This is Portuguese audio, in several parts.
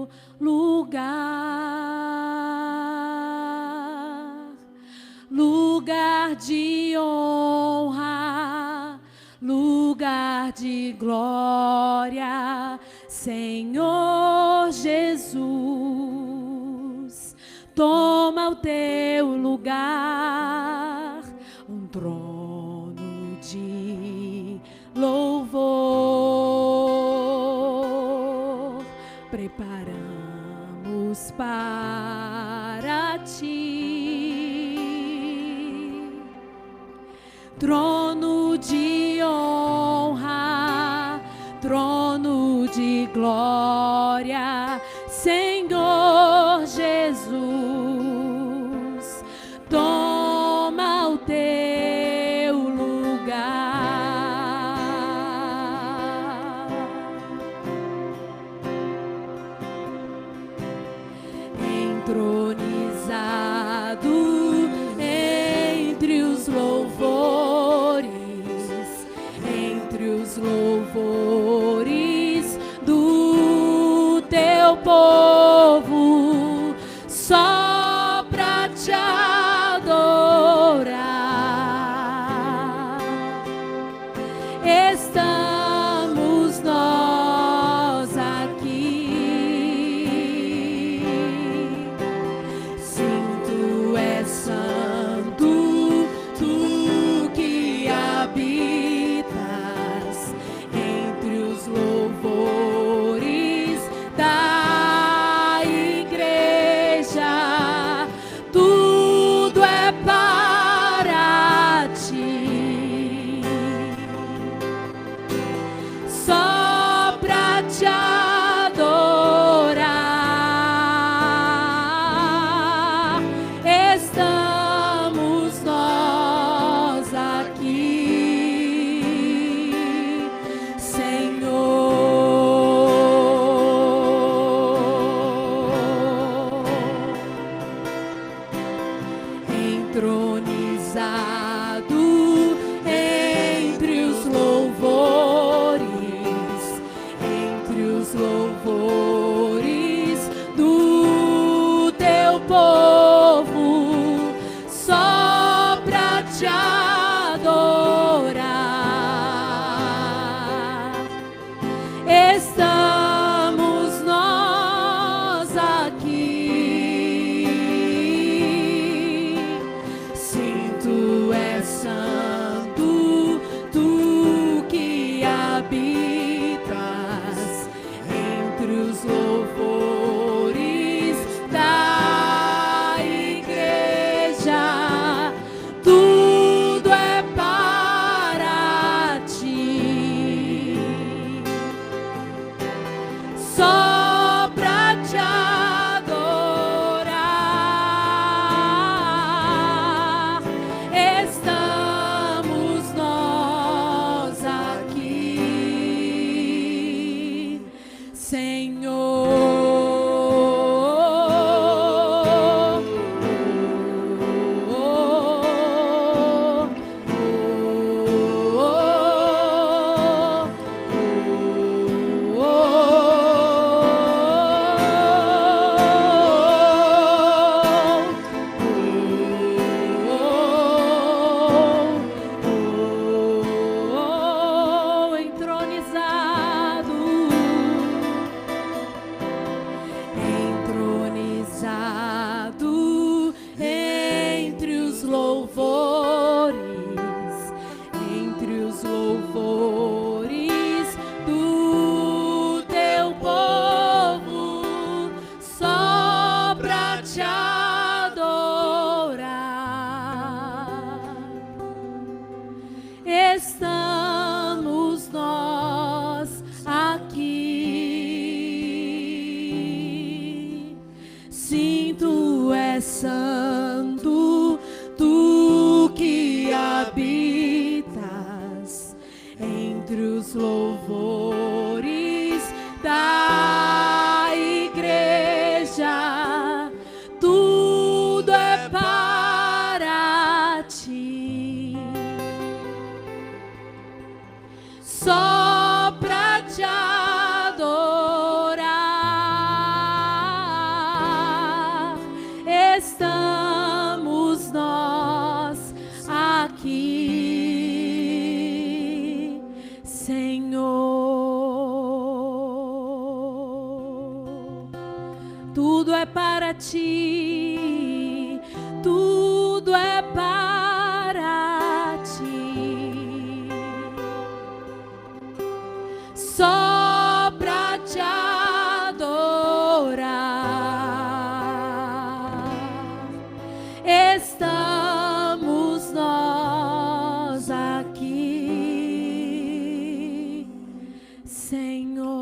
teu lugar de honra, lugar de glória, Senhor Jesus. Toma o teu lugar, um trono de louvor, preparamos para ti. Trono de honra, trono de glória, Senhor Jesus. Toma o teu lugar. Entronizado entre os louvores do teu povo, só pra te adorar. Estamos nós aqui. Sim, tu és santo, tu que habitas entre os louvores da igreja. Tudo é para ti, só pra te adorar. Estamos nós aqui, Senhor. Entronizado entre os louvores do teu povo, só pra te adorar. Estamos nós aqui. Sim, tu és santo, tu que habitas entre os louvores da igreja. Tudo é para ti, só pra te adorar. Estamos nós aqui, Senhor. Entronizado entre os louvores do teu povo, só pra te adorar. Estamos nós aqui. Sim, tu és santo, tu que habitas entre os louvores da igreja. Tudo é para ti, só pra te adorar. tudo é para ti, tudo é para ti, só pra te adorar estamos nós aqui, Senhor.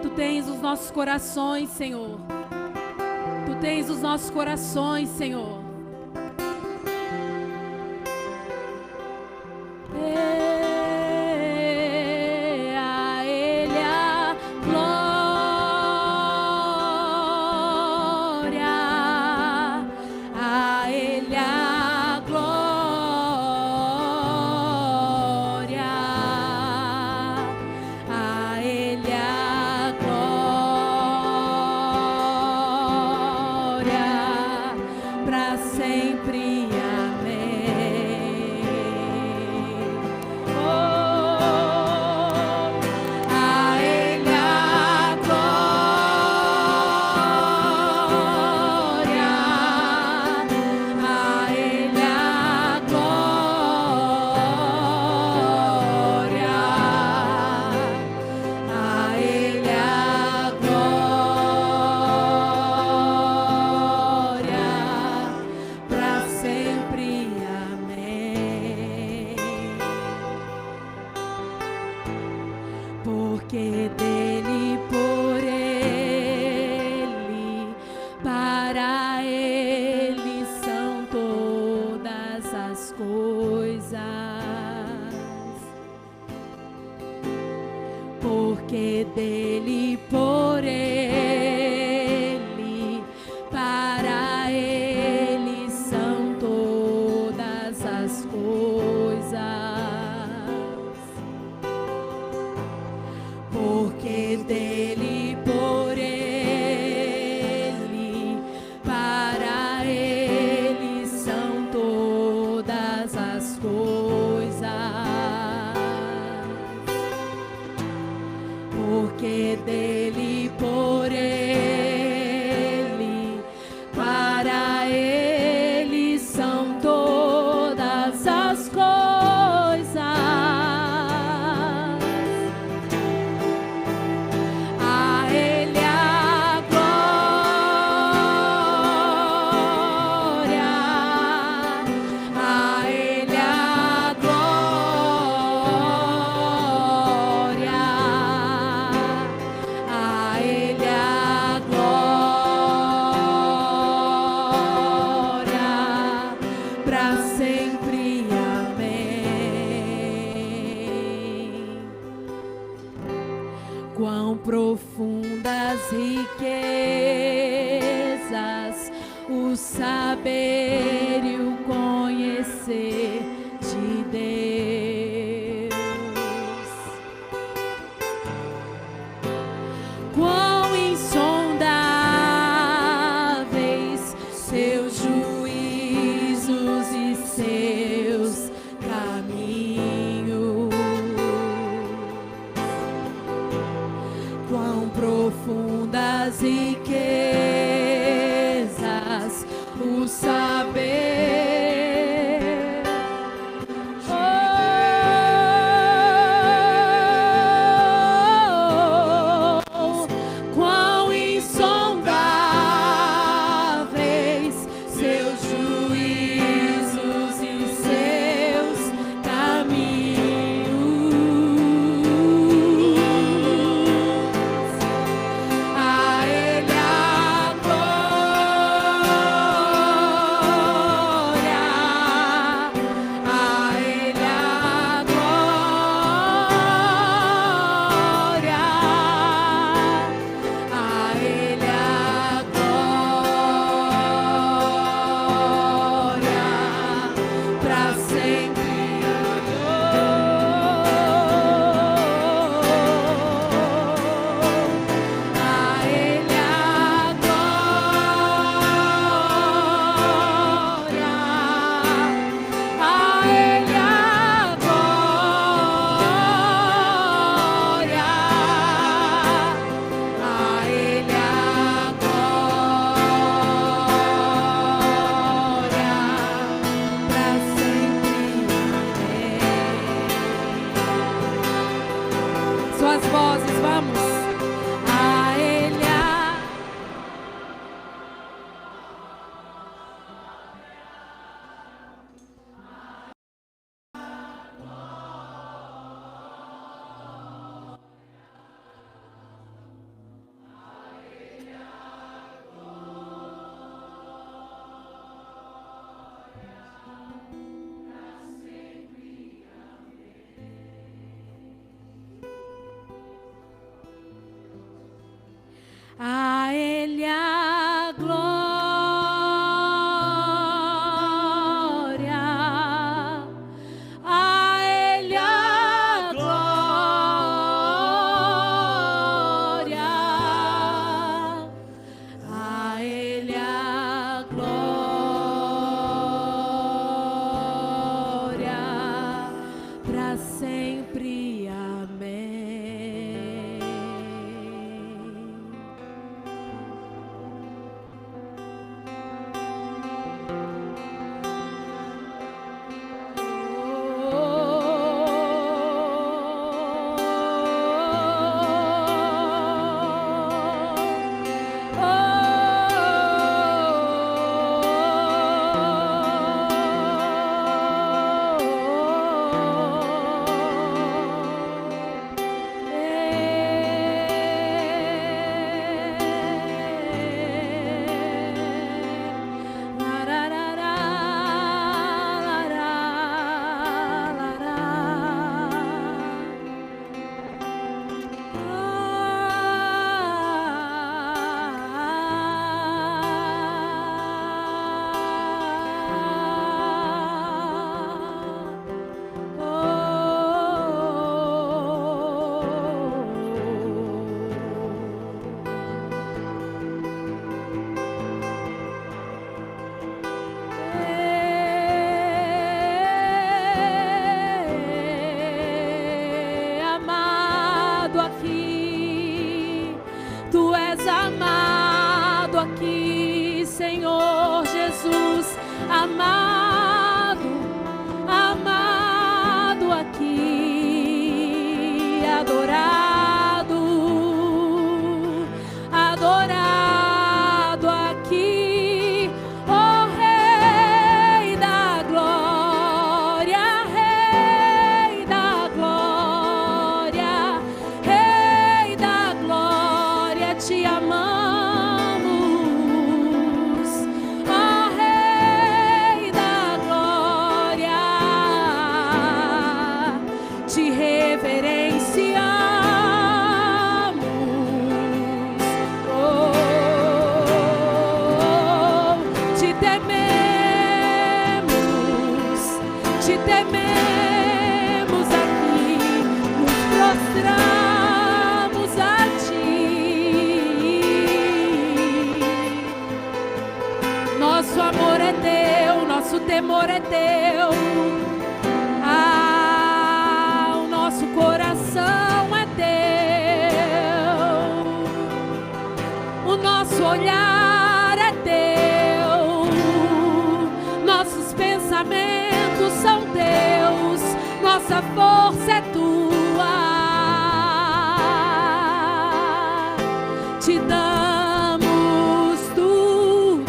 Tu tens os nossos corações, Senhor. Tu tens os nossos corações, Senhor. A Ele a glória, a Ele a glória, a Ele a glória, pra sempre. Amém. Oh, a Ele a glória, a Ele a glória, a Ele a glória, pra sempre. Amém. Porque dele, por ele, para ele são todas as coisas. Porque dele, por ele, para ele são todas as coisas. Porque dele, por ele, para ele são todas as coisas. Porque dele, por ele, para ele são todas as coisas. A Ele a glória, a Ele a glória, a Ele a glória, pra sempre. Amém. Quão profundas riquezas o saber e o conhecer de Deus. Quão insondáveis seus juízos e seus caminhos. Quão profundas riquezas o saber. Oh, quão insondáveis seus juízos e seus caminhos. A Ele a glória. A Ele a glória, a Ele a glória, a Ele a glória, para sempre. Amém. Amado aqui, tu és amado aqui, Senhor Jesus, amado, amado aqui, adorado, adorado aqui, ó Rei da glória, Rei da glória, Rei da glória, te amamos, ó Rei da glória, te reverenciamos, te tememos aqui, nos prostramos a ti. Nosso amor é teu, nosso temor é teu. Ah, o nosso coração é teu. O nosso olhar é teu. Nossos pensamentos são teus. Nossa força é tua. Te damos tudo.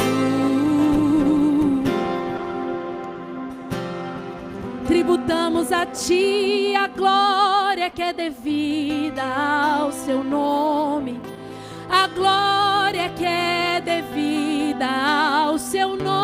Tributamos a ti a glória que é devida ao seu nome. A glória que é devida ao seu nome.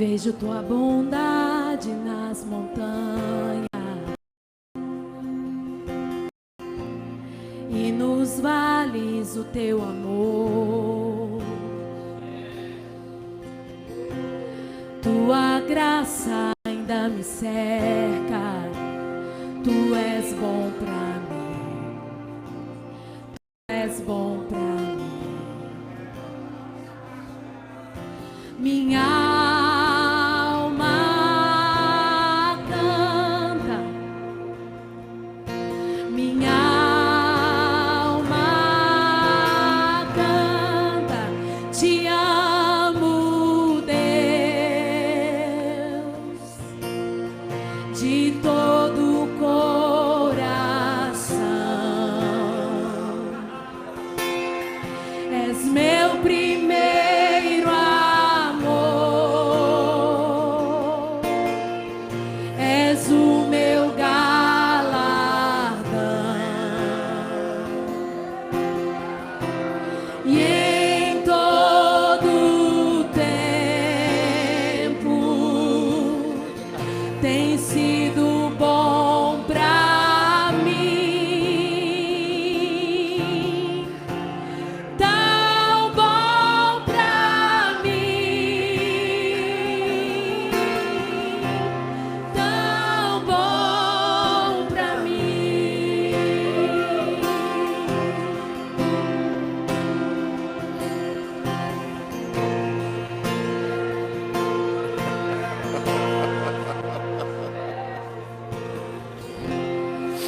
Vejo tua bondade nas montanhas e nos vales o teu amor. Tua graça ainda me cerca. Tu és bom pra mim. Tu és bom pra mim. Minha alma canta. Minha alma canta. Te amo, Deus, de todo o coração. És meu primeiro amor, és o meu galardão, e em todo tempo tem sido bom pra mim, tão bom pra mim, tão bom pra mim.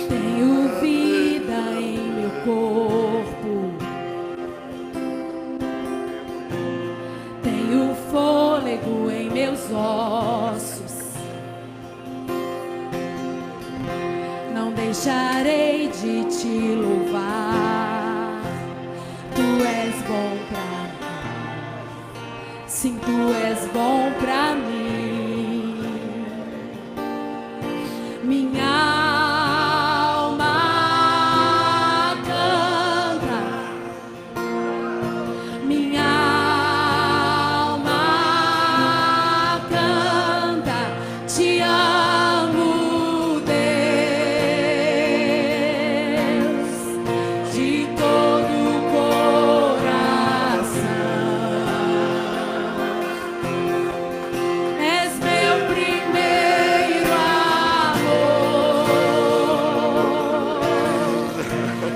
Tenho vida em meu corpo, tenho fôlego em meus ossos. Não deixarei de te louvar. Tu és bom pra mim. Sim, tu és bom pra mim. Minha alma canta. Minha alma canta. Te amo, Deus, de todo o coração. És meu primeiro amor,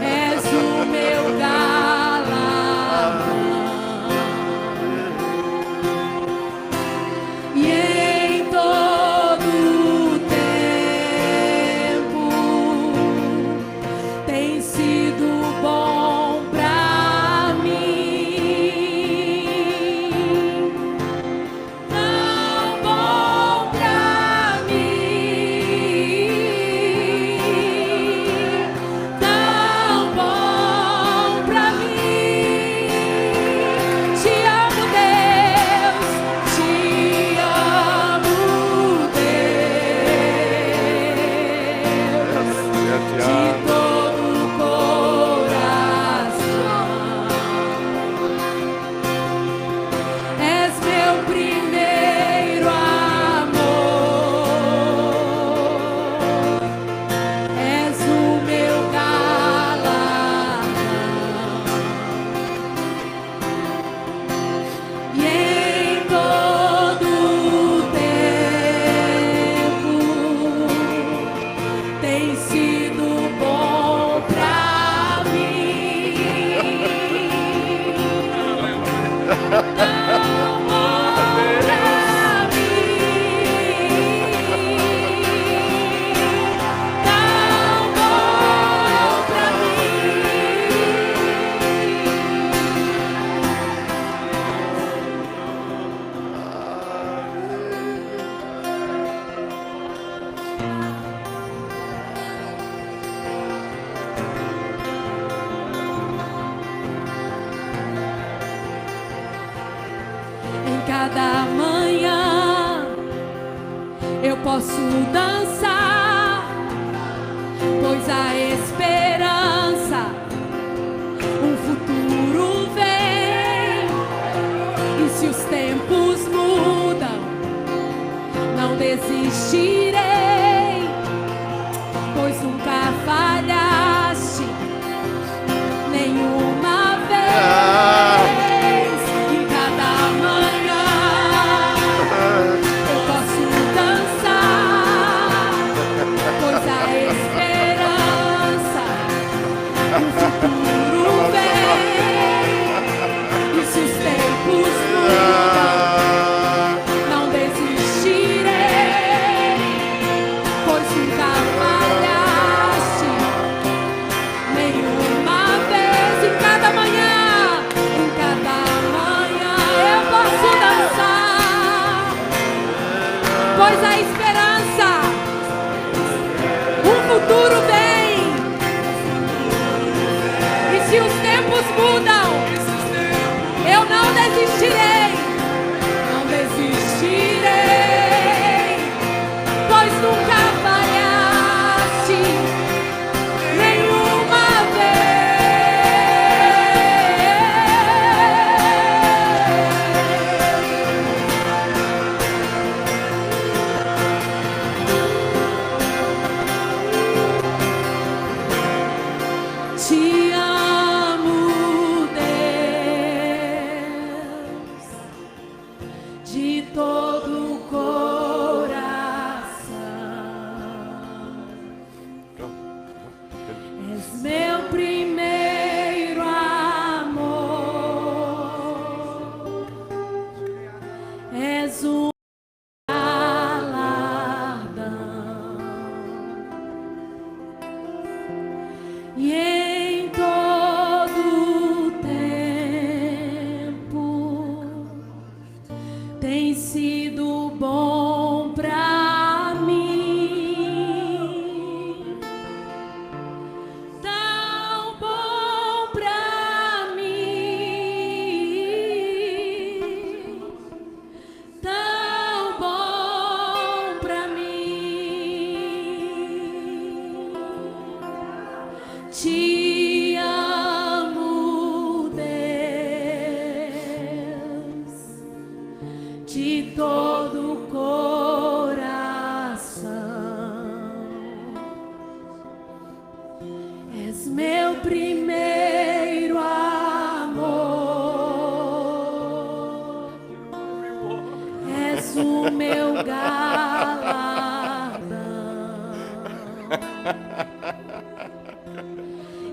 és o meu galardão, e em todo o tempo tem sido bom pra mim, tão bom pra mim, tão bom pra mim. Te amo, Deus, te amo, Deus, de todo o coração. És meu primeiro amor, és o meu galardão, e em todo o tempo tem sido bom pra mim, tão bom pra mim, tão bom pra Em cada manhã eu posso dançar, pois a esperança, um futuro vem. E se os tempos mudam,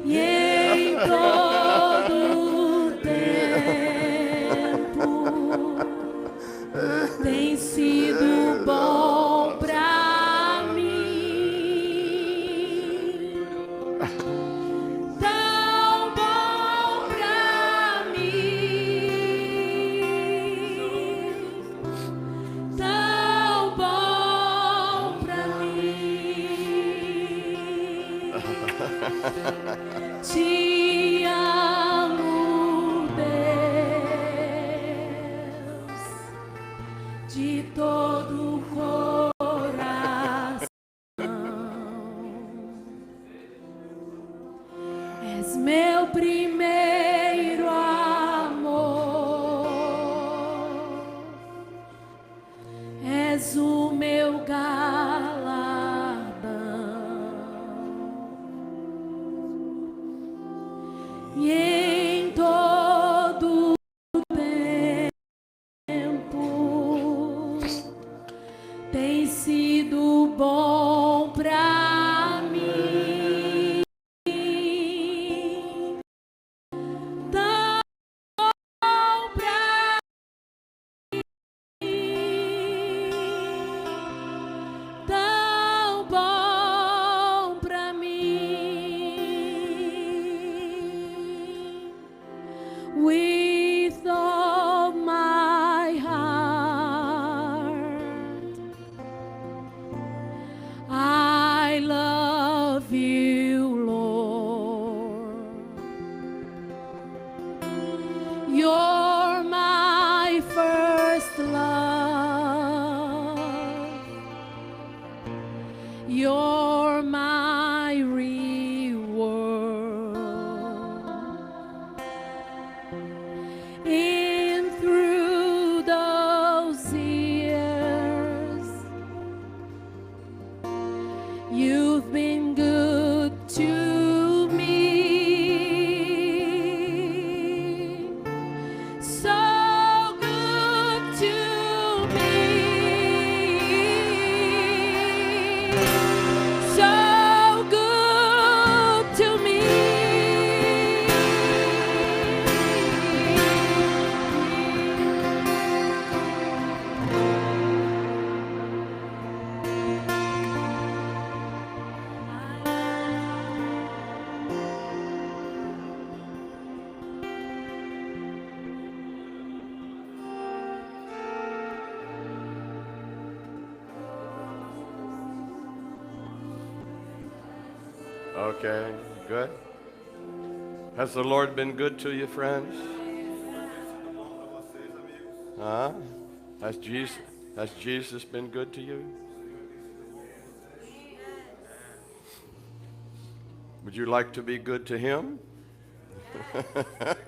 E em todo tempo tem sido bom pra mim, tão bom pra mim, tão bom pra mim. Te amo, Deus, de todo o coração. És meu primeiro amor, és o meu galardão. E em todo tempo tem sido bom pra mim, tão bom pra mim, tão bom pra mim. With all my heart, I love you, Lord. You're my first love. You're my reward. And through those years, you've been good to me, so good to me, so good to me. Okay, good. Has the Lord been good to you, friends? Huh? Has Jesus been good to you? Would you like to be good to him?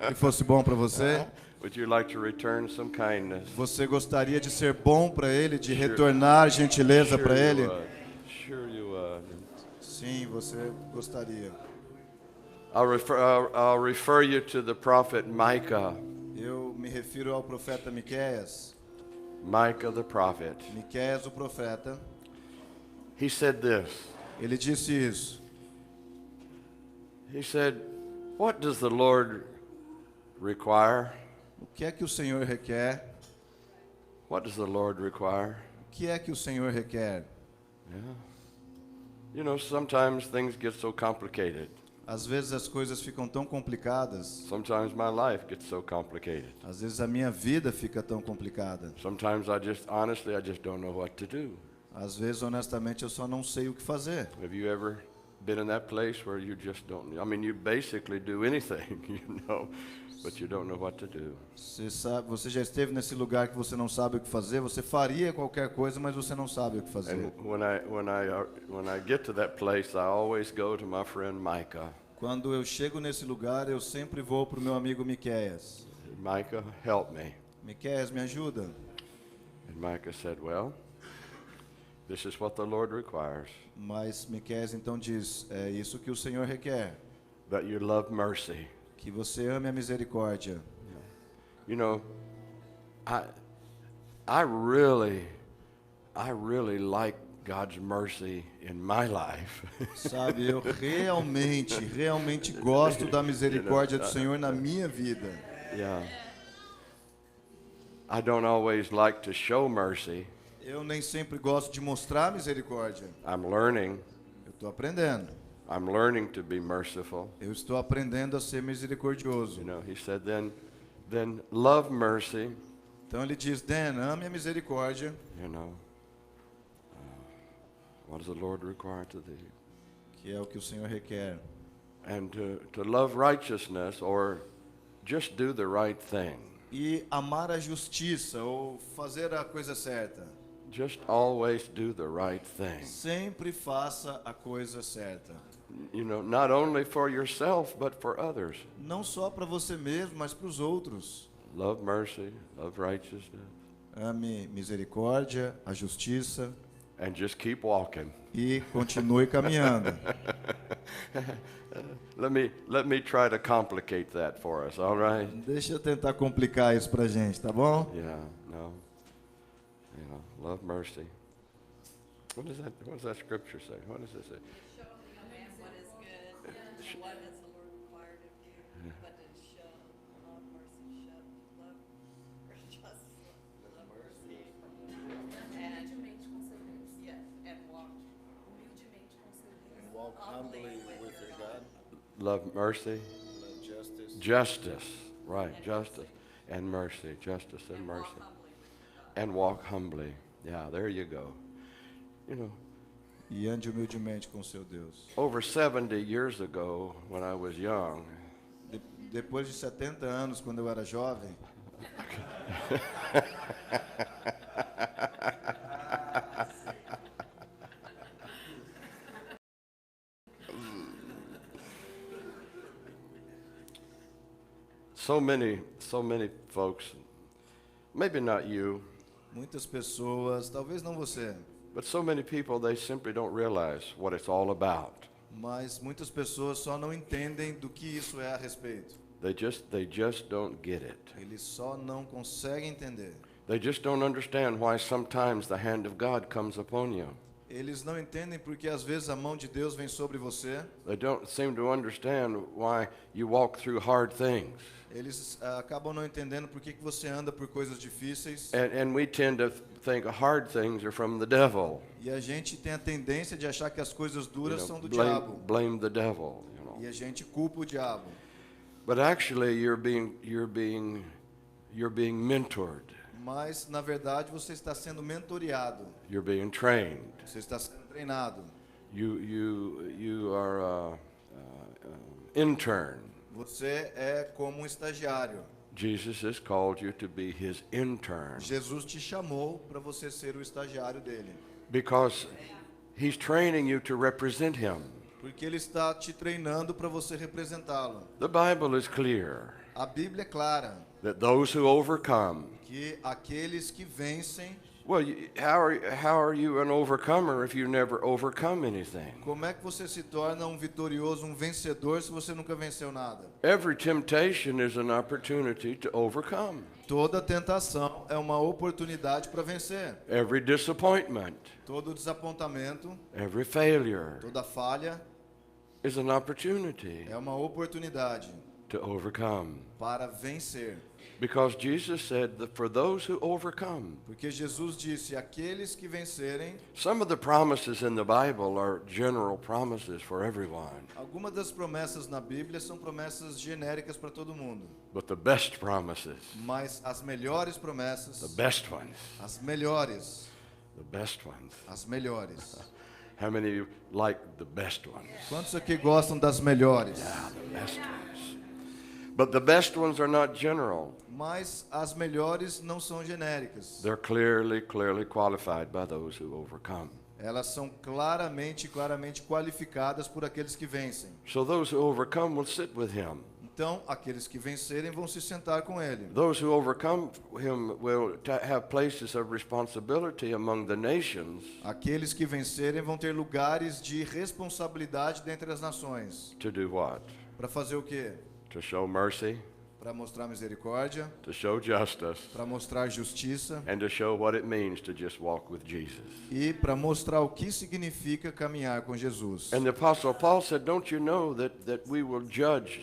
Que fosse bom para você? Would you like to return some kindness? Você gostaria de ser bom para ele, de retornar gentileza para ele? Sure you would. Sim, você gostaria. I'll refer you to the prophet Micah. Eu me refiro ao profeta Miqueias. Micah the prophet. Miqueias o profeta. He said this. Ele disse isso. He said, "What does the Lord require?" O que é que o Senhor requer? What does the Lord require? O que é que o Senhor requer? Yeah. You know, sometimes things get so complicated. Às vezes as coisas ficam tão complicadas. Sometimes my life gets so complicated. Às vezes a minha vida fica tão complicada. Sometimes I just don't know what to do. Às vezes, honestamente, eu só não sei o que fazer. Have you ever been in that place where you just don't? I mean, you basically do anything, you know, but you don't know what to do. Você já esteve nesse lugar que você não sabe o que fazer? Você faria qualquer coisa, mas você não sabe o que fazer. And when I get to that place, I always go to my friend Micah. Quando eu chego nesse lugar, eu sempre vou para o meu amigo Miqueias. Micah, help me. Miqueias, me ajuda. And Micah said, well, this is what the Lord requires. Mas Miqueias então diz, é isso que o Senhor requer. That you love mercy. Que você ame a misericórdia. You know, I really I really like God's mercy in my life. Sabe, eu realmente gosto da misericórdia do Senhor na minha vida. Yeah. I don't always like to show mercy. Eu nem sempre gosto de mostrar misericórdia. I'm learning. Eu estou aprendendo. I'm learning to be merciful. Eu estou aprendendo a ser misericordioso. You know, he said, then love mercy. Então ele diz, Dan, ame a misericórdia. You know, what does the Lord require to thee? Que é o que o Senhor requer. And to love righteousness, or just do the right thing. E amar a justiça, ou fazer a coisa certa. Just always do the right thing. Sempre faça a coisa certa. You know, not only for yourself, but for others. Não só para você mesmo, mas para os outros. Love mercy, love righteousness, Ame misericórdia, a justiça and just keep walking. e continue caminhando. Let me try to complicate that for us, all right? Deixa eu tentar complicar isso pra gente, tá bom? Yeah, no. You know, love mercy. What does that scripture say? What does it say? Show a man what is good, what has the Lord required of you, but to show love, mercy, love mercy, and yes, and walk humbly with your God. Love mercy, Love justice. justice, right, justice and mercy, justice and mercy. And walk humbly. Yeah, there you go. You know, E ande humildemente com seu Deus. over 70 years ago, when I was young, Depois de 70 anos, quando eu era jovem, so many folks, maybe not you, muitas pessoas, talvez não você, but so many people, they simply don't realize what it's all about. mas muitas pessoas só não entendem do que isso é a respeito. They just don't get it. Eles só não conseguem entender. They just don't understand why sometimes the hand of God comes upon you. Eles não entendem porque às vezes a mão de Deus vem sobre você. They don't seem to understand why you walk through hard things. Eles acabam não entendendo por que você anda por coisas difíceis. And we tend to think hard things are from the devil. E a gente tem a tendência de achar que as coisas You duras know, são do diabo. blame the devil, you know. E a gente culpa o diabo. But actually you're being mentored. Mas na verdade você está sendo mentoreado. You're being trained. Você está sendo treinado. You are a intern. Você é como um estagiário. Jesus has called you to be his intern Jesus te chamou para você ser o estagiário dele. because he's training you to represent him. Porque ele está te treinando para você representá-lo. The Bible is clear A Bíblia é clara that those who overcome, que aqueles que vencem, well, how are you an overcomer if you never overcome anything? como é que você se torna um vitorioso, um vencedor se você nunca venceu nada? Every temptation is an opportunity to overcome. Toda tentação é uma oportunidade para vencer. Every disappointment, Todo desapontamento, every failure toda falha is an opportunity é uma oportunidade to overcome. para vencer. Because Jesus said that for those who overcome, Porque Jesus disse, aqueles que vencerem, some of the promises in the Bible are general promises for everyone. algumas das promessas na Bíblia são promessas genéricas para todo mundo. But the best promises, Mas as melhores the promessas, best ones, as melhores, as melhores. as melhores. How many of you like the best ones? Quantos aqui gostam das melhores? Yeah, the best ones. But the best ones are not general. Mas as melhores não são genéricas. They're clearly qualified by those who overcome. Elas são claramente qualificadas por aqueles que vencem. So those who overcome will sit with him. Então, aqueles que vencerem vão se sentar com ele. Those who overcome him will have places of responsibility among the nations Aqueles que vencerem vão ter lugares de responsabilidade dentre as nações. to do what? Para fazer o quê? To show mercy, Para para mostrar misericórdia, to show justice, para mostrar justiça and to show what it means to just walk with Jesus. e para mostrar o que significa caminhar com Jesus. And the Apostle Paul said, don't you know that we will judge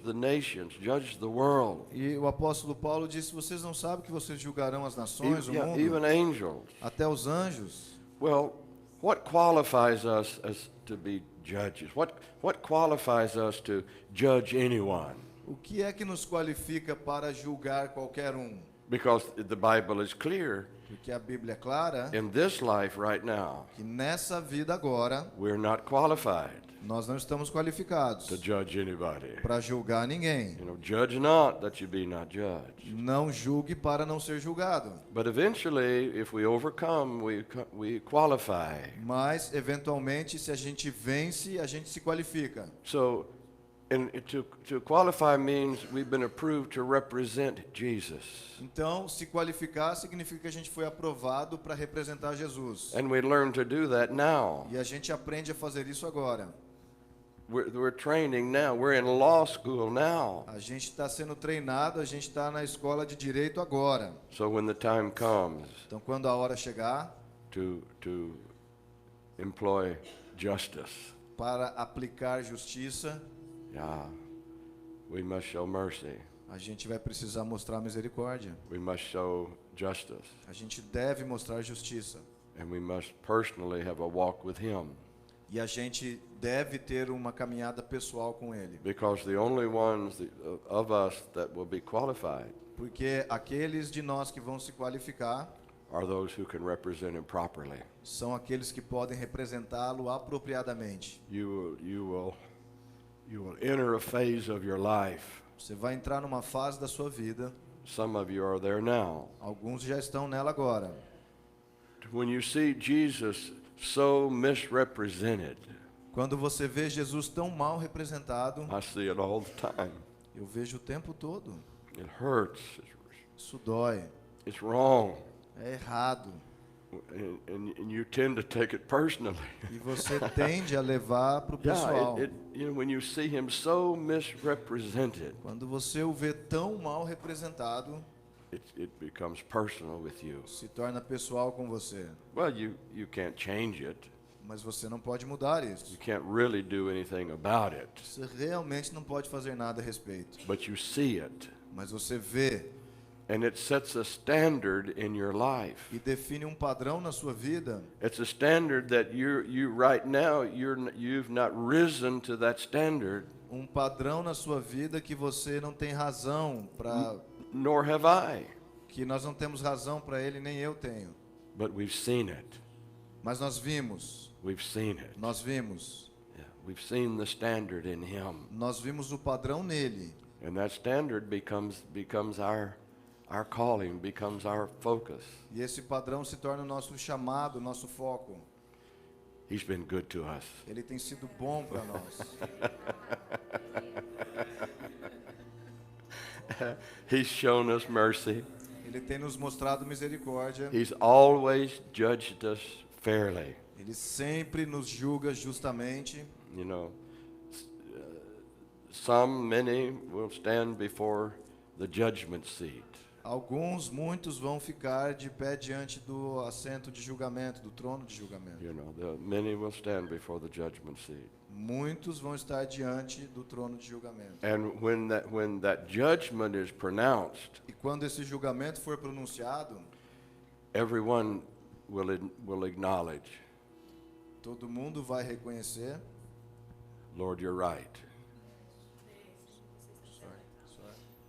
the nations, judge the world, E o apóstolo Paulo disse: vocês não sabem que vocês julgarão as nações, o mundo, even angels. até os anjos. Well, what qualifies us as to be judges? What qualifies us to judge anyone? O que é que nos qualifica para julgar qualquer um? Because the Bible is clear Porque a Bíblia é clara in this life right now, que nessa vida agora we're not qualified nós não estamos qualificados to judge anybody. para julgar ninguém. Judge not that you be not judged. Não julgue para não ser julgado. But eventually, if we overcome, we qualify. Mas, eventualmente, se a gente vence, a gente se qualifica. So, to qualify means we've been approved to represent Jesus. Então, se qualificar significa que a gente foi aprovado para representar Jesus. And we learn to do that now. E a gente aprende a fazer isso agora. We're training now. We're in law school now. A gente está sendo treinado, a gente está na escola de direito agora. So when the time comes Então, quando a hora chegar to employ justice, para aplicar justiça, yeah, we must show mercy. a gente vai precisar mostrar misericórdia. We must show justice. A gente deve mostrar justiça. And we must personally have a walk with Him. E a gente deve ter uma caminhada pessoal com Ele. Because the only ones of us that will be qualified Porque aqueles de nós que vão se qualificar are those who can represent Him properly. são aqueles que podem representá-lo apropriadamente. You will enter a phase of your life. Você vai entrar numa fase da sua vida, Some of you are there now. alguns já estão nela agora. When you see Jesus so misrepresented, Quando você vê Jesus tão mal representado, I see it all the time. eu vejo o tempo todo. It hurts. Isso dói, It's wrong. é errado. And you tend to take it personally. E você tende a levar para o pessoal. When you see Him so misrepresented, Quando você o vê tão mal representado, it becomes personal with you. se torna pessoal com você. Well, you can't change it. Mas você não pode mudar You isso. can't really do anything about it. Você realmente não pode fazer nada a respeito. But you see it. Mas você vê And it sets a standard in your life. e define um padrão na sua vida. It's a standard that you right now, you've not risen to that standard, Um padrão na sua vida que você não tem razão para, nor have I. que nós não temos razão para ele, nem eu tenho. But we've seen it. Mas nós vimos, We've seen it. nós vimos, Yeah. We've seen the standard in Him. nós vimos o padrão nele. And that standard becomes our calling, becomes our focus. E esse padrão se torna o nosso chamado, o nosso foco. He's been good to us. Ele tem sido bom para nós. He's shown us mercy. Ele tem nos mostrado misericórdia. He's always judged us fairly. Ele sempre nos julga justamente. You know, many will stand before the judgment seat. Alguns, muitos vão ficar de pé diante do assento de julgamento, do trono de julgamento. You know, many will stand before the judgment seat. Muitos vão estar diante do trono de julgamento. And when that judgment is pronounced, E quando esse julgamento for pronunciado, everyone will acknowledge, todo mundo vai reconhecer. Lord, you're right.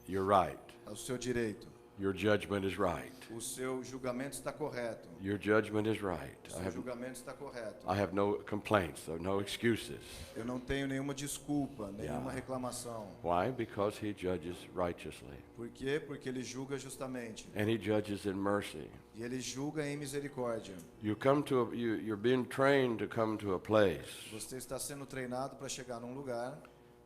You're right. É o seu direito. Your judgment is right. O seu julgamento está correto. Your judgment is right. O seu julgamento está correto. I have no complaints, no excuses. Eu não tenho nenhuma desculpa, nenhuma reclamação. Why? Because He judges righteously. Por quê? Porque ele julga justamente. And He judges in mercy. E ele julga em misericórdia. You're being trained to come to a place Você está sendo treinado para chegar num lugar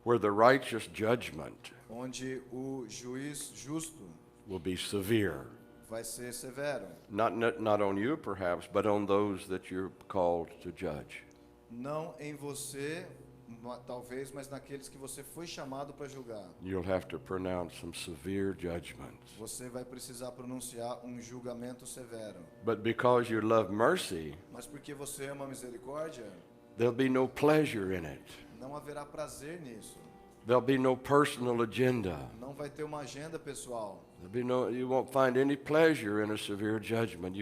where the righteous judgment onde o juiz justo will be severe. vai ser severo. Not on you, perhaps, but on those that you're called to judge. Não em você, talvez, mas naqueles que você foi chamado para julgar. You'll have to pronounce some severe judgments. Você vai precisar pronunciar um julgamento severo. But because you love mercy, Mas porque você ama a misericórdia, there'll be no pleasure in it. não haverá prazer nisso. There'll be no personal agenda. Não vai ter uma agenda pessoal. You won't find any pleasure in a severe judgment.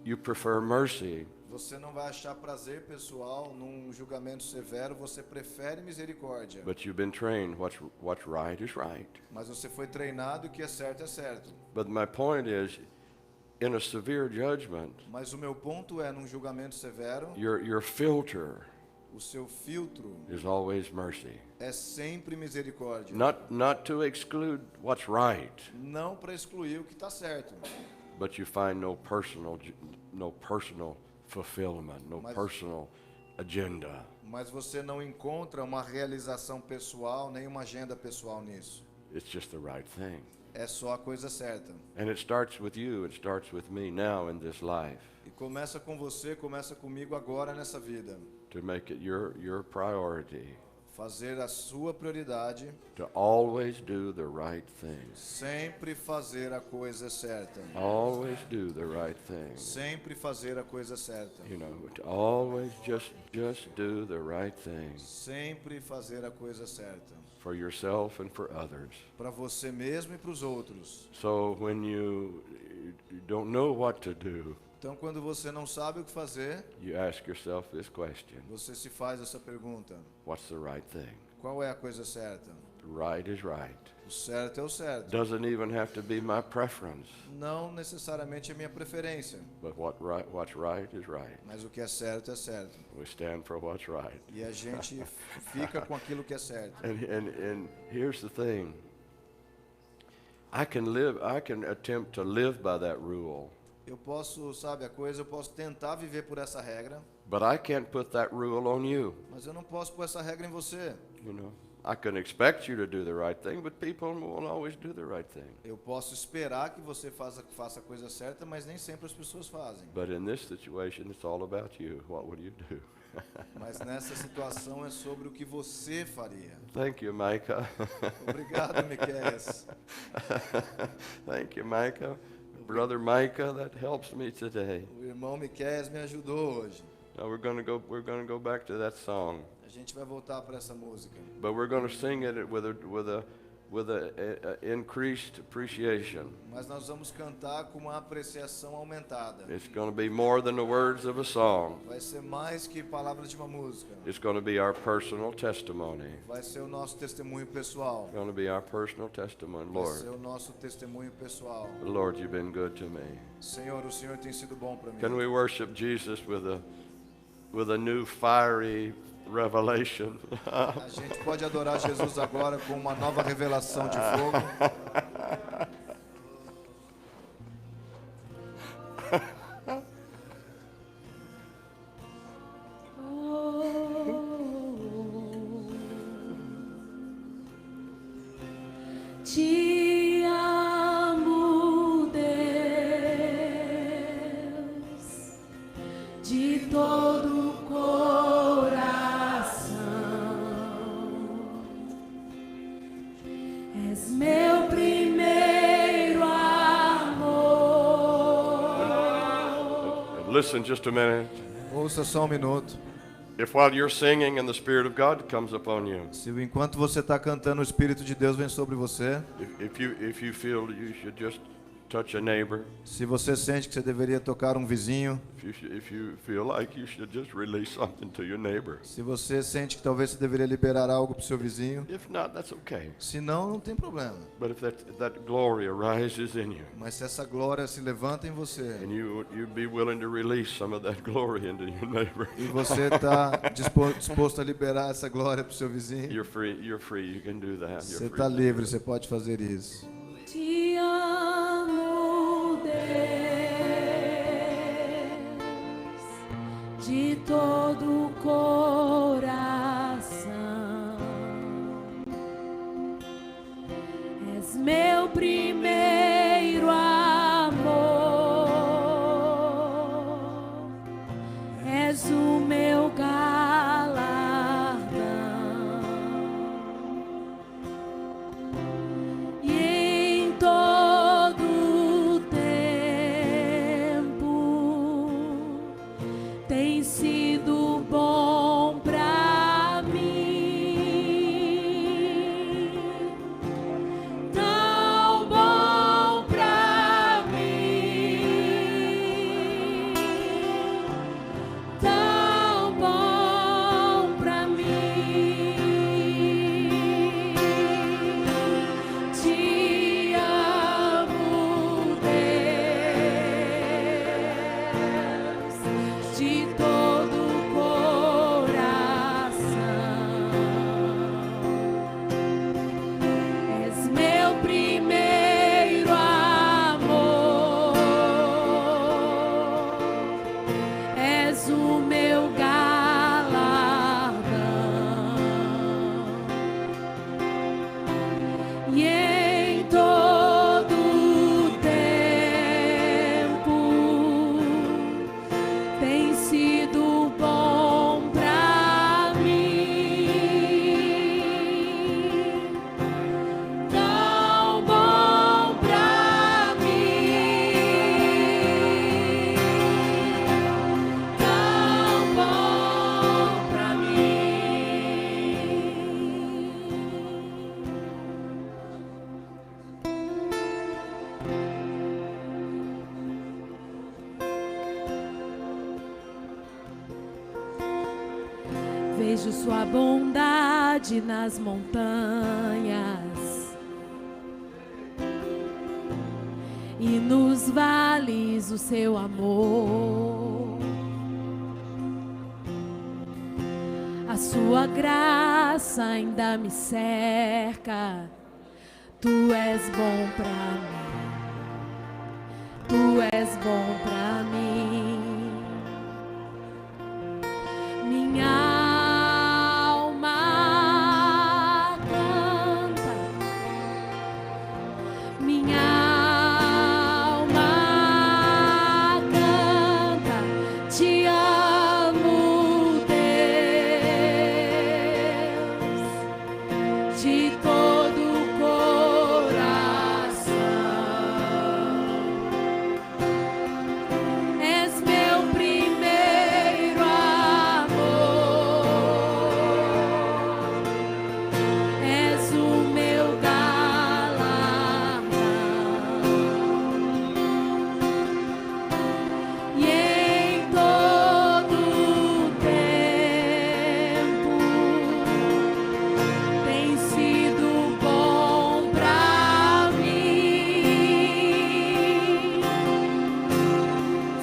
You prefer mercy. Você não vai achar prazer pessoal num julgamento severo, você prefere misericórdia. But you've been trained what's right is right. Mas você foi treinado que é certo é certo. But my point is, in a severe judgment, Mas o meu ponto é, num julgamento severo, your filter o seu filtro is always mercy. é sempre misericórdia. Not to exclude what's right, Não para excluir o que está certo. but you find no personal fulfillment, no Mas- personal agenda. Mas você não encontra uma realização pessoal, nem uma agenda pessoal nisso. It's just the right thing. É só a coisa certa. And it starts with you, it starts with me now in this life, E começa com você, começa comigo agora nessa vida. to make it your priority Fazer a sua prioridade, to always do the right thing. sempre fazer a coisa certa. Always do the right thing. Sempre fazer a coisa certa. You know, to always just do the right thing Sempre fazer a coisa certa. for yourself and for others. Para você mesmo e para os outros. So when you don't know what to do, Então, quando você não sabe o que fazer, you ask yourself this question: você se faz essa pergunta. what's the right thing? Qual é a coisa certa? Right is right. O certo é o certo. Doesn't even have to be my preference, Não necessariamente a minha preferência. but what's right is right. Mas o que é certo é certo. We stand for what's right. E a gente fica com aquilo que é certo. And here's the thing. I can attempt to live by that rule, Eu posso, sabe a coisa, eu posso tentar viver por essa regra, but I can't put that rule on you. mas eu não posso pôr essa regra em você. You know, I can expect you to do the right thing, but people won't always do the right thing. Eu posso esperar que você faça a coisa certa, mas nem sempre as pessoas fazem. But in this situation, it's all about you. What would you do? Mas nessa situação é sobre o que você faria. Thank you, Micah. Obrigado, Miqueias. Thank you, Micah. Brother Micah, that helps me today. O irmão Miqueias me ajudou hoje. Now we're going to go back to that song, A gente vai voltar para essa música. but we're going to sing it with a increased appreciation. Mas nós vamos cantar com uma apreciação aumentada. It's going to be more than the words of a song. Vai ser mais que palavras de uma música. It's going to be our personal testimony. Vai ser o nosso testemunho pessoal. It's going to be our personal testimony, Vai ser Lord. o nosso testemunho pessoal. Lord, you've been good to me. Senhor, o Senhor tem sido bom para mim. Can we worship Jesus with a new fiery revelation? A gente pode adorar Jesus agora com uma nova revelação de fogo. Te amo, Deus, de todo o coração. És meu primeiro amor. Listen just a minute. Ouça só um minuto. If while you're singing and the Spirit of God comes upon you, Se enquanto você está cantando, o Espírito de Deus vem sobre você. if you feel you should just touch a neighbor, Se você sente que você deveria tocar um vizinho. if you feel like you should just release something to your neighbor, Se você sente que talvez você deveria liberar algo para o seu vizinho. if not, that's okay. Se não, não tem problema. But if that glory arises in you, Mas se essa glória se levanta em você and you'd be willing to release some of that glory into your neighbor, e você está disposto a liberar essa glória para o seu vizinho, you're free. You can do that. você You're está free. livre, você pode fazer isso. Te amo, Deus, de todo o coração. És meu primeiro amor. És o meu galardão. Vejo sua bondade nas montanhas e nos vales o seu amor. A sua graça ainda me cerca. Tu és bom pra mim. Tu és bom pra mim. Minha alma canta, minha alma canta, te amo, Deus, de todo o coração. És meu primeiro és o meu galardão, e em todo o tempo tem sido bom pra mim,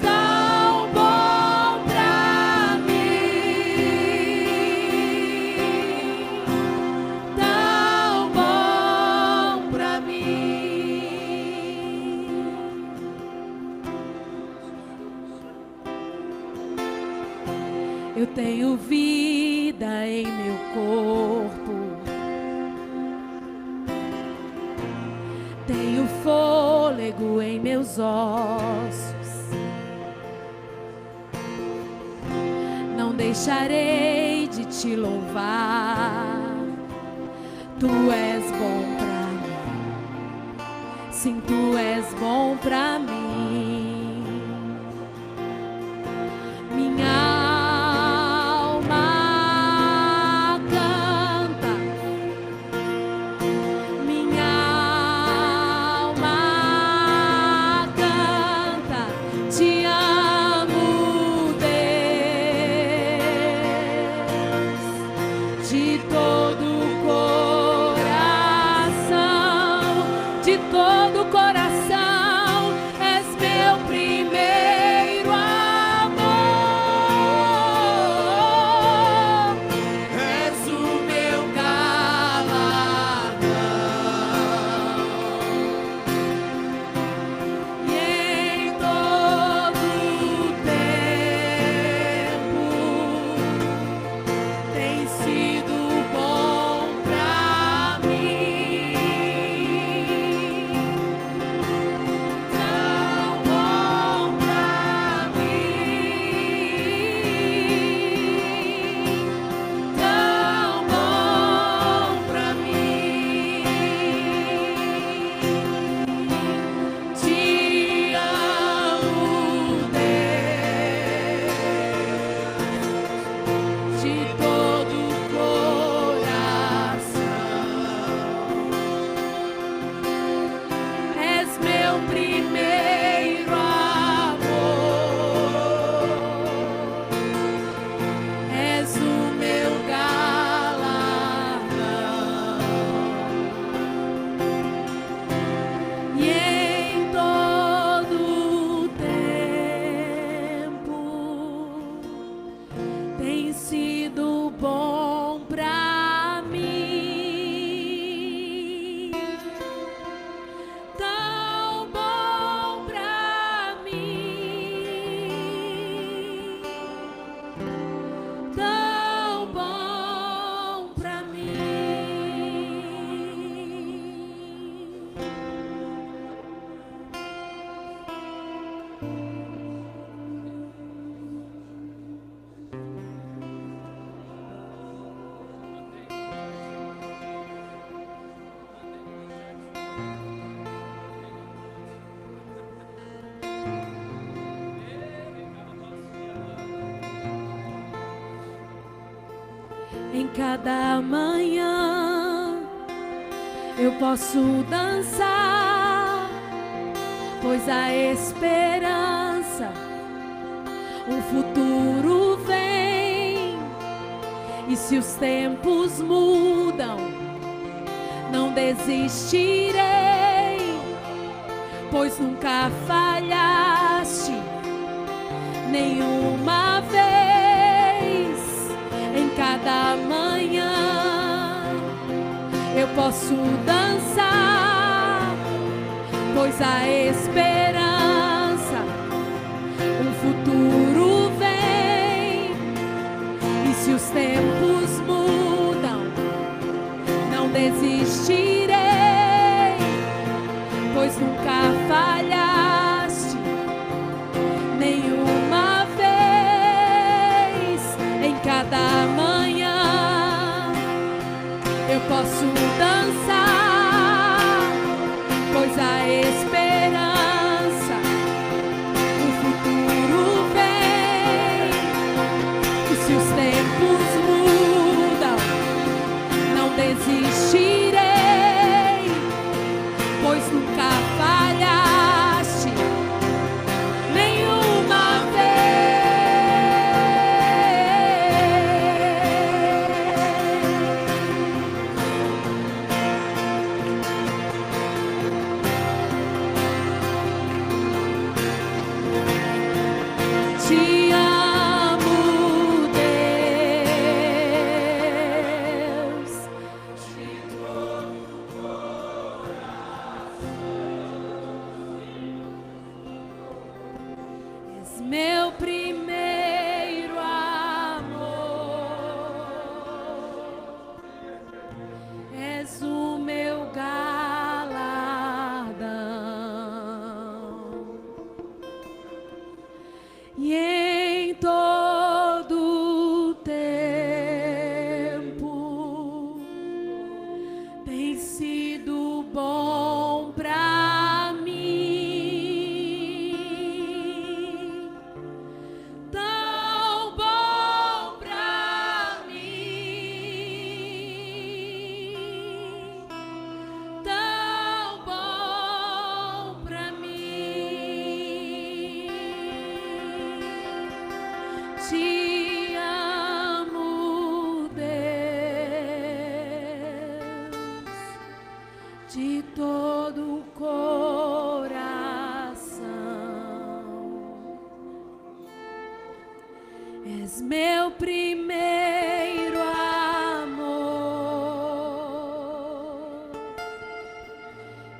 tão bom pra mim, tão bom pra mim. Eu tenho vida em meu corpo, tenho fôlego em meus ossos, não deixarei de te louvar. Tu és bom pra mim, sim, tu és bom pra mim. Minha alma canta, minha alma canta, te amo, Deus, de todo o coração, de todo o coração. És meu primeiro amor, és o meu galardão, e em todo o tempo tem sido bom pra mim, tão bom pra mim, tão bom pra mim. Te amo, Deus, de todo o coração. És meu primeiro amor, és o meu galardão, e em todo o tempo tem sido bom pra mim, tão bom pra mim, tão bom pra mim. Em cada manhã eu posso dançar, pois a esperança, um futuro vem, E se os tempos mudam, não desistirei, pois nunca falhaste nenhuma vez. Em cada manhã eu posso dançar, pois a esperança, um futuro vem. E se os tempos mudam, não desistirei, pois nunca falhaste nenhuma vez. Em cada manhã eu posso dançar, pois a esperança, o futuro vem. E se os tempos mudam, não desistirei, pois nunca falhaste nenhuma vez. Te amo, Deus, de todo coração. És meu primeiro amor, és o meu galardão. E em todo tempo tem sido bom pra mim, tão bom pra mim, tão bom pra mim. Te amo, Deus, de todo o coração. És meu primeiro amor,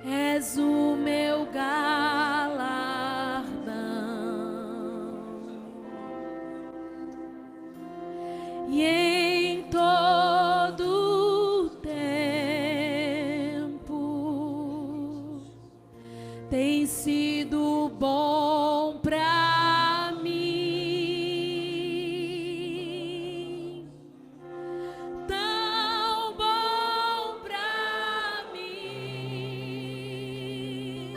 és o meu galardão. E em todo tempo tem sido bom pra mim, tão bom pra mim,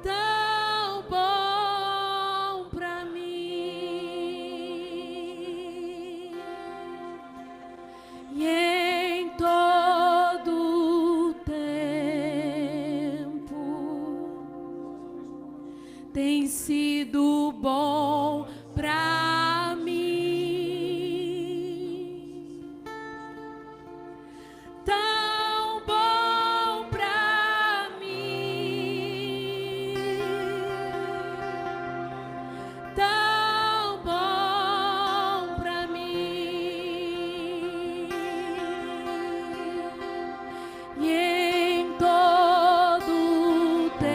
tão bom pra mim. E em todo tempo tem sido bom pra mim, tão bom pra mim, tão bom pra mim. E em todo tempo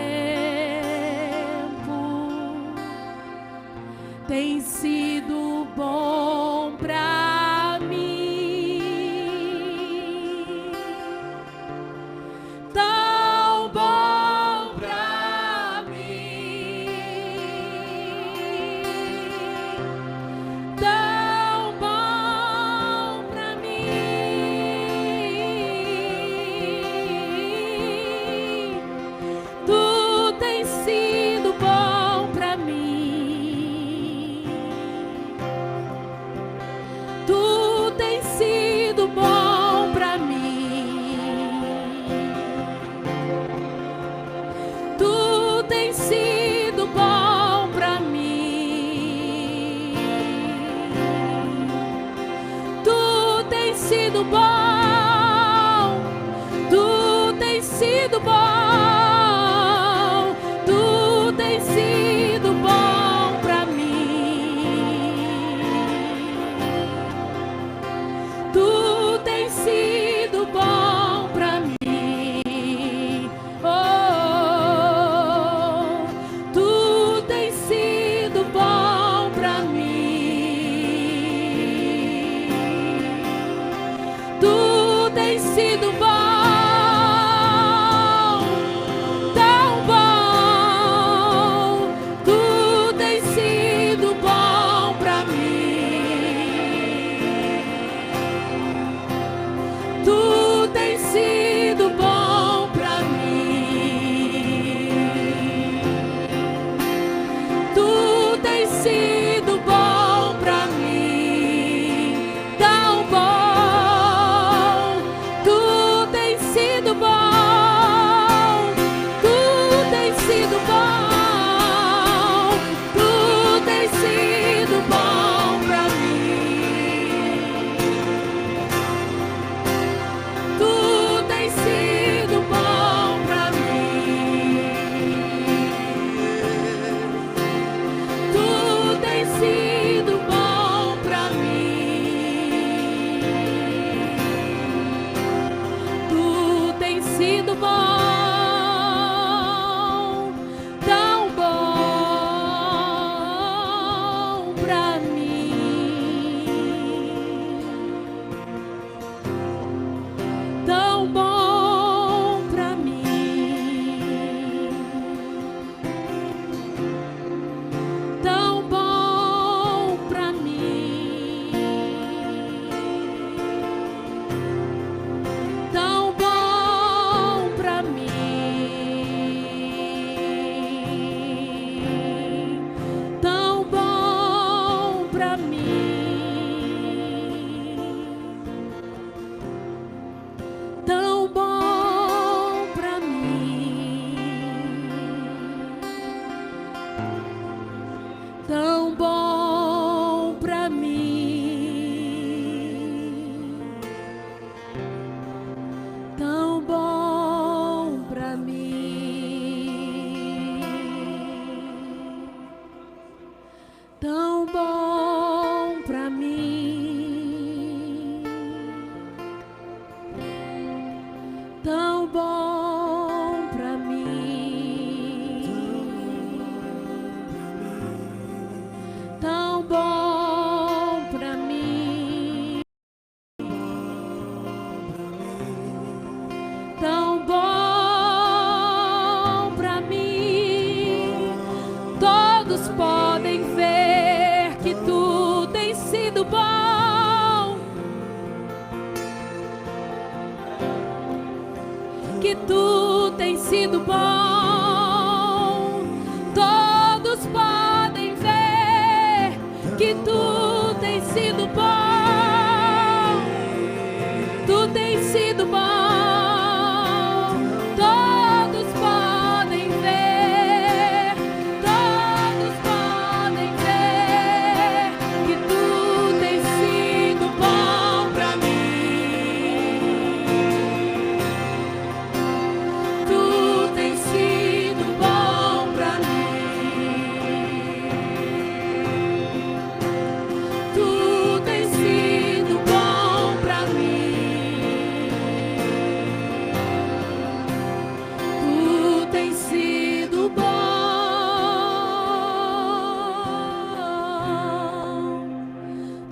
sido bom, tão bom. Tu tens sido bom pra mim. Tu tens sido bom pra mim. Tu tens sido bom pra mim, tão bom. Tu tens sido bom. Tu tens sido bom. Tu tens sido bom pra mim. Tu tens sido bom pra mim. Tu tens sido bom pra mim. Tu tens sido bom, tão bom pra mim. Tão bom pra mim. Tão bom pra mim. Tão bom pra mim. Tão bom pra mim. Tão bom pra mim. Tão bom pra mim. Tão bom pra mim. Tão bom pra mim. Tão bom pra mim. Tão bom pra mim. Tão bom pra mim. Todos podem ver que tu tens sido bom, que tu tens sido bom. Todos podem ver que tu tens sido bom. Tu tens sido bom. Todos podem ver. Todos podem ver que tu tens sido bom pra mim. Tu tens sido bom pra mim. Tu tens sido bom pra mim. Tu tens sido bom.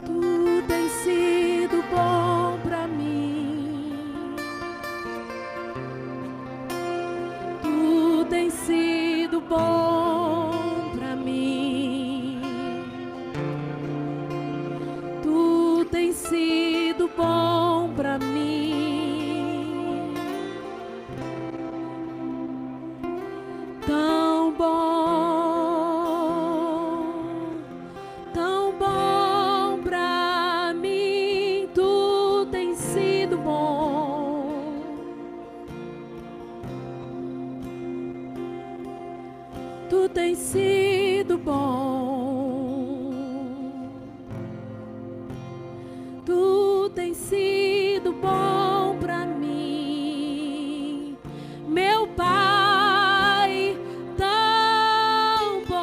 Tu tens sido bom pra mim. Tu tens sido bom pra mim. Tu tens sido bom pra mim. Tão bom pra mim. Tu tens sido bom. Tu tens sido bom. Tu tens sido bom pra mim, meu Pai. Tão bom,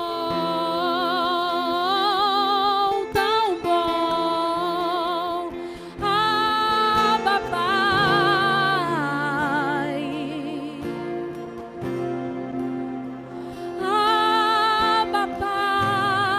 tão bom. Abba, Pai. Abba, Pai.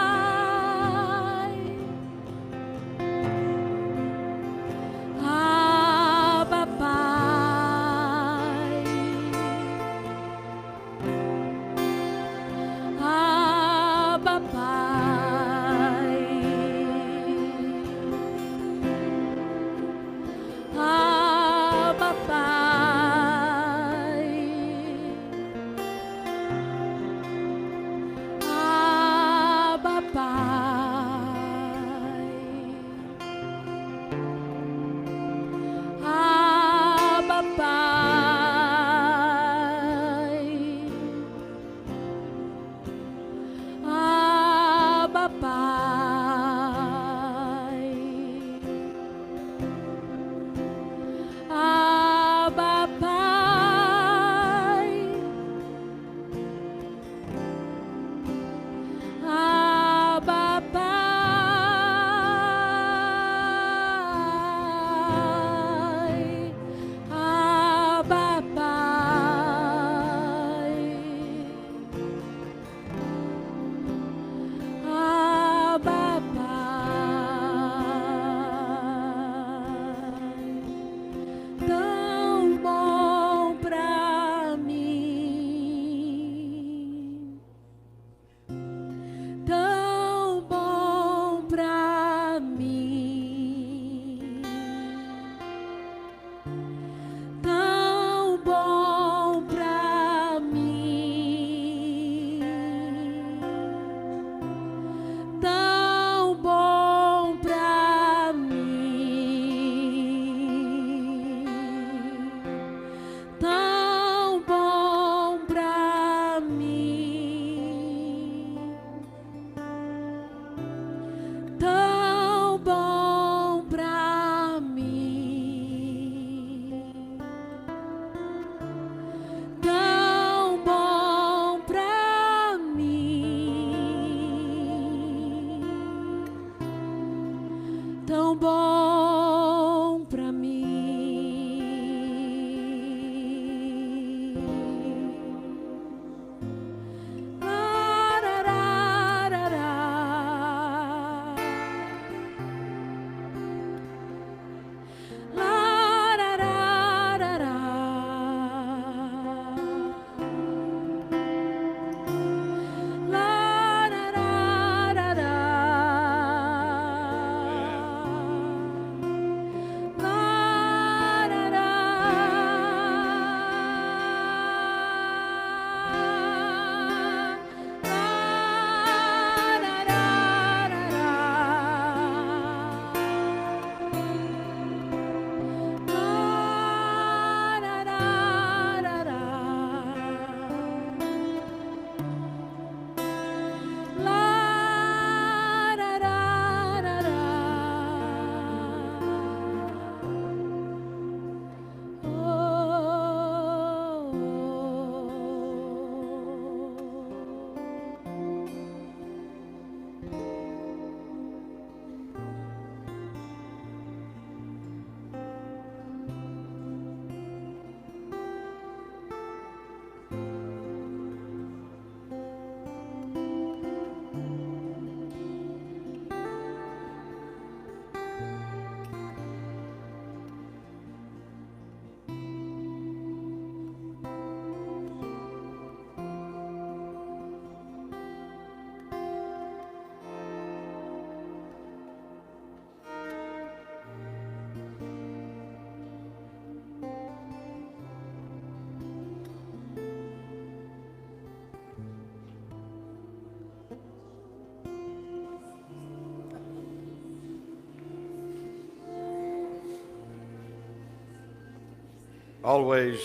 Always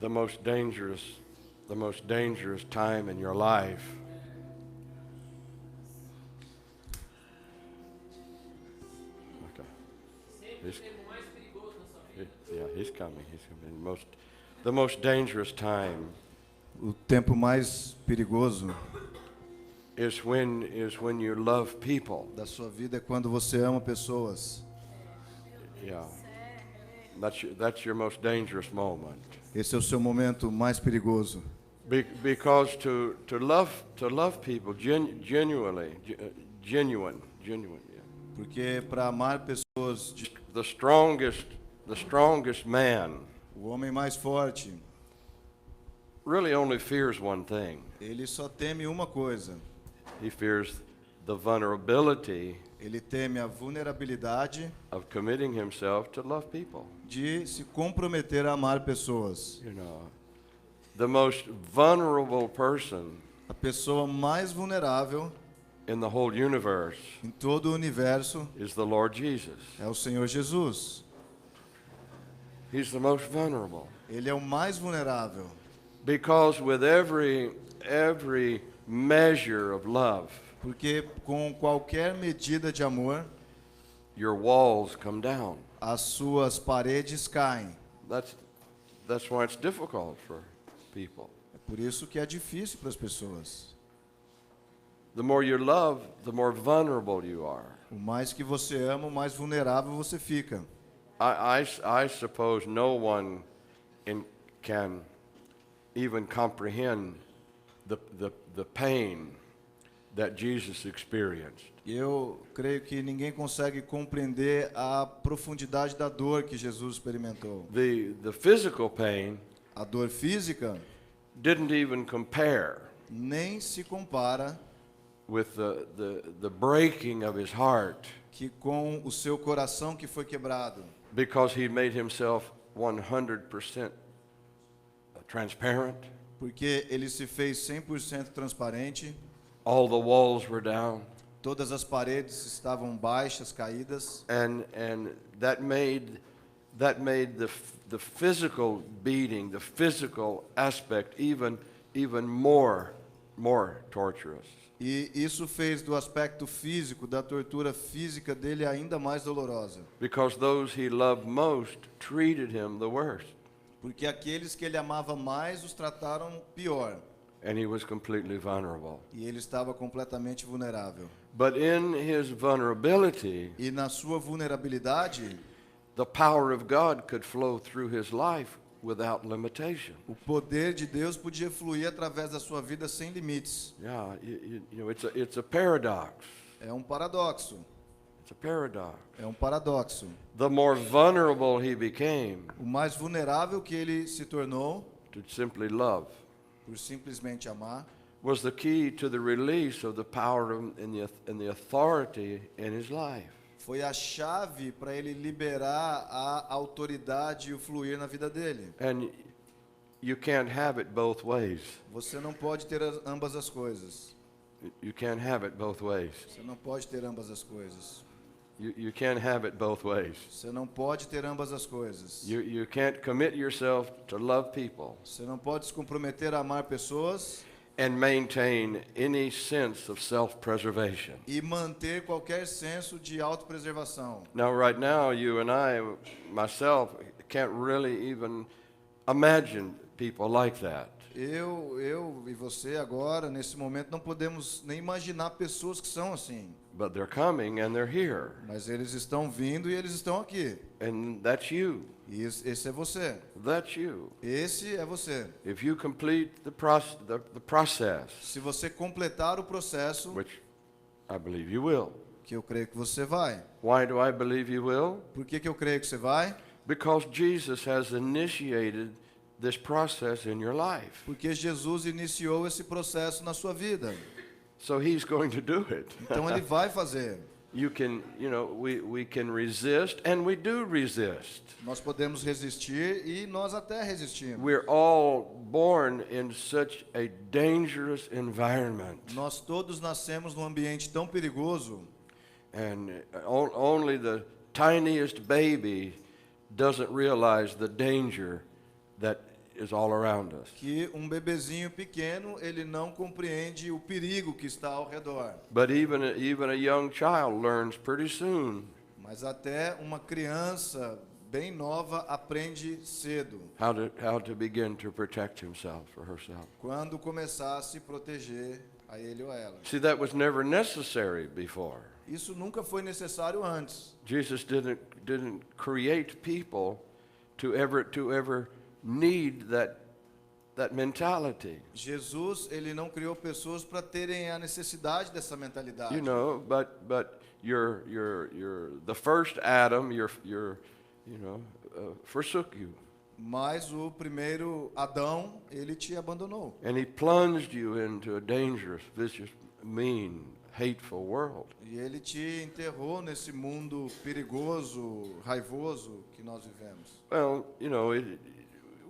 the most dangerous time in your life he's coming. The most dangerous time O tempo mais perigoso is when you love people. da sua vida é quando você ama pessoas. Yeah. That's your most dangerous moment. Esse é o seu momento mais perigoso. Because to love people genuine, yeah. Porque para amar pessoas, The strongest man o homem mais forte, really only fears one thing. ele só teme uma coisa. He fears the vulnerability Ele teme a vulnerabilidade of committing himself to love people. de se comprometer a amar pessoas. You know, the most vulnerable person A pessoa mais vulnerável in the whole universe em todo o universo is the Lord Jesus. é o Senhor Jesus. He's the most vulnerable. Ele é o mais vulnerável. Because with every measure of love, Porque com qualquer medida de amor, your walls come down. as suas paredes caem. That's why it's difficult for people. É por isso que é difícil para as pessoas. The more you love, the more vulnerable you are. O mais que você ama, o mais vulnerável você fica. I suppose no one can even comprehend the pain that Jesus experienced. Eu creio que ninguém consegue compreender a profundidade da dor que Jesus experimentou. The physical pain A dor física didn't even compare nem se compara with the breaking of his heart, que com o seu coração que foi quebrado, because he made himself 100% transparent. porque ele se fez 100% transparente, All the walls were down, todas as paredes estavam baixas, caídas, and that made the physical beating, the physical aspect even more torturous. e isso fez do aspecto físico, da tortura física dele ainda mais dolorosa, Because those he loved most treated him the worst, porque aqueles que ele amava mais os trataram pior, and he was completely vulnerable. e ele estava completamente vulnerável. But in his vulnerability, E na sua vulnerabilidade, the power of God could flow through his life without limitation. o poder de Deus podia fluir através da sua vida sem limites. Yeah, you know, it's a paradox. É um paradoxo. It's a paradox. É um paradoxo. The more vulnerable he became O mais vulnerável que ele se tornou, to simply love, por simplesmente amar, was the key to the release of the power and the authority in his life. foi a chave para ele liberar a autoridade e o fluir na vida dele. And you can't have it both ways. Você não pode ter ambas as coisas. You can't have it both ways. Você não pode ter ambas as coisas. You can't have it both ways. Você não pode ter ambas as coisas. You can't commit yourself to love people Você não pode se comprometer a amar pessoas and maintain any sense of self-preservation. e manter qualquer senso de autopreservação. Now, right now, you and I, myself, can't really even imagine people like that. Eu e você agora, nesse momento, não podemos nem imaginar pessoas que são assim. But they're coming and they're here. Mas eles estão vindo e eles estão aqui. And that's you. E esse é você. That's you. Esse é você. If you complete the process, Se você completar o processo, which I believe you will. que eu creio que você vai. Why do I believe you will? Por que eu creio que você vai? Because Jesus has initiated this process in your life. Porque Jesus iniciou esse processo na sua vida. So he's going to do it. Então ele vai fazer. You can, you know, we can resist, and we do resist. Nós podemos resistir e nós até resistimos. We're all born in such a dangerous environment. Nós todos nascemos num ambiente tão perigoso And only the tiniest baby doesn't realize the danger that is all around us. Que bebezinho pequeno, ele não compreende o perigo que está ao redor. But even a young child learns pretty soon Mas até uma criança bem nova aprende cedo, how to begin to protect himself or herself. quando começar a se proteger a ele ou ela. See, that was never necessary before. Isso nunca foi necessário antes. Jesus didn't create people to ever need that mentality. Jesus, ele não criou pessoas para terem a necessidade dessa mentalidade. You know, but your the first Adam, forsook you, Mas o primeiro Adão, ele te abandonou. and he plunged you into a dangerous, vicious, mean, hateful world. E ele te enterrou nesse mundo perigoso, raivoso que nós vivemos. Well,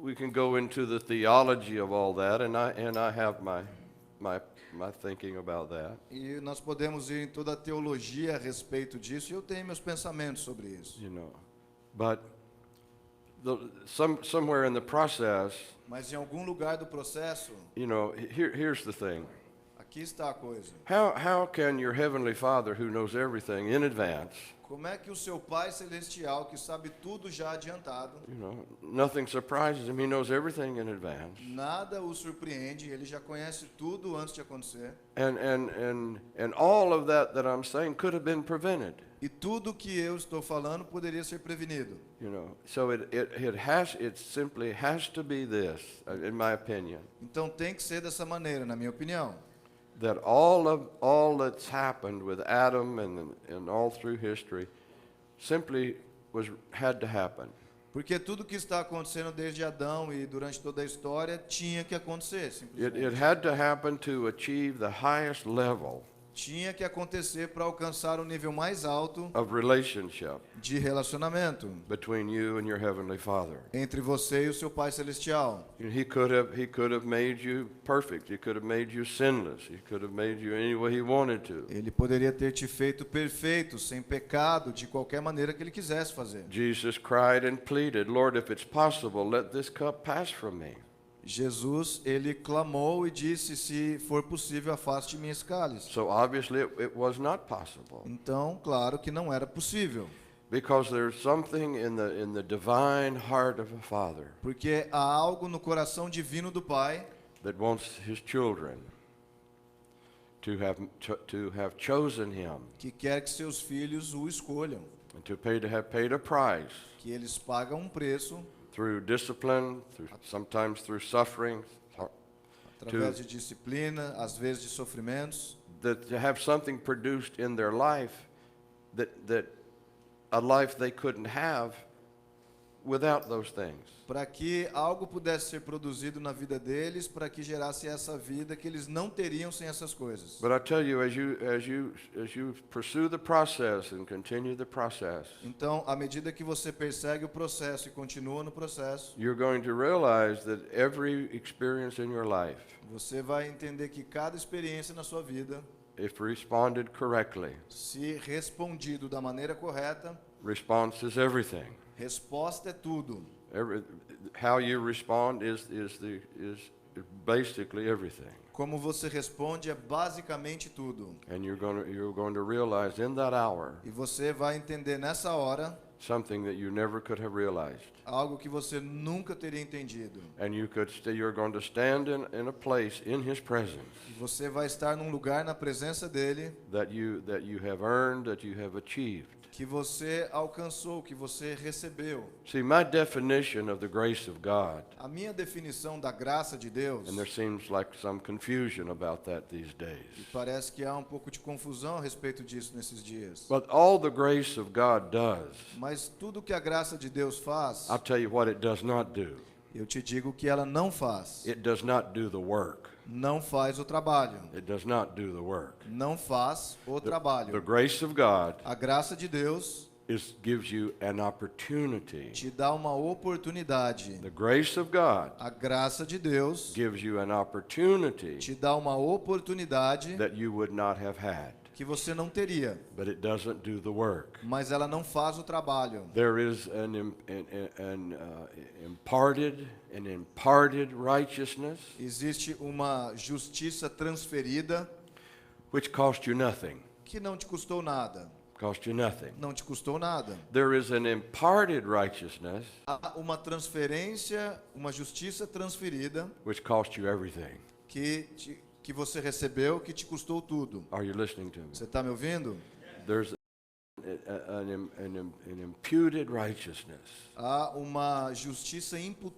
we can go into the theology of all that, and I have my thinking about that. E nós podemos ir em toda a teologia a respeito disso, e eu tenho meus pensamentos sobre isso. But somewhere in the process, Mas em algum lugar do processo, here's the thing. aqui está a coisa. How can your heavenly Father, who knows everything in advance, Como é que o seu Pai Celestial, que sabe tudo já adiantado, nothing surprises him, he knows everything in advance, nada o surpreende, ele já conhece tudo antes de acontecer. and all of that I'm saying could have been prevented. E tudo que eu estou falando poderia ser prevenido. So it simply has to be this, in my opinion, Então tem que ser dessa maneira, na minha opinião. that all that's happened with Adam and all through history simply had to happen. Porque tudo que está acontecendo desde Adão e durante toda a história tinha que acontecer, It simplesmente. had to happen to achieve the highest level Tinha que acontecer para alcançar o nível mais alto of relationship de relacionamento between you and your heavenly Father. entre você e o seu Pai Celestial. He could have made you perfect. He could have made you sinless. He could have made you any way he wanted to. Ele poderia ter te feito perfeito, sem pecado, de qualquer maneira que ele quisesse fazer. Jesus cried and pleaded, "Lord, if it's possible, let this cup pass from me." Jesus, ele clamou e disse, se for possível, afaste de mim esse cálice. So obviously it was not possible, Então, claro que não era possível, because there's something in the divine heart of a father porque há algo no coração divino do Pai that wants his children to have chosen him que quer que seus filhos o escolham, and to have paid a price que eles pagam um preço through discipline, sometimes through suffering, através de disciplina, às vezes de sofrimentos, that to have something produced in their life that a life they couldn't have without those things. para que algo pudesse ser produzido na vida deles, para que gerasse essa vida que eles não teriam sem essas coisas. But I tell you, as you pursue the process and continue the process, Então, à medida que você persegue o processo e continua no processo, you're going to realize that every experience in your life, você vai entender que cada experiência na sua vida, if responded correctly, se respondido da maneira correta, response is everything. resposta é tudo. How you respond is basically everything. Como você responde é basicamente tudo. And you're going to realize in that hour E você vai entender nessa hora something that you never could have realized. algo que você nunca teria entendido. And you're going to stand in a place in his presence E você vai estar num lugar na presença dele that you have earned, that you have achieved. que você alcançou, que você recebeu. See, my definition of the grace of God, A minha definição da graça de Deus, and there seems like some confusion about that these days. e parece que há um pouco de confusão a respeito disso nesses dias. But all the grace of God does, Mas tudo que a graça de Deus faz, I'll tell you what it does not do. eu te digo que ela não faz. It does not do the work. Não faz o trabalho. It does not do the work. Não faz o The trabalho. grace of God A graça de Deus gives you an opportunity. te dá uma oportunidade. The grace of God A graça de Deus gives you an opportunity te dá uma oportunidade that you would not have had. que você não teria, but it doesn't do the work. mas ela não faz o trabalho. There is an imparted righteousness Existe uma justiça transferida which cost you nothing. que não te custou nada. Cost you nothing. Não te custou nada. There is an imparted righteousness Há uma transferência, uma justiça transferida which cost you everything. que você recebeu, que te custou tudo. Are you listening to me? Você está me ouvindo? There's an imputed righteousness Há uma justiça imputada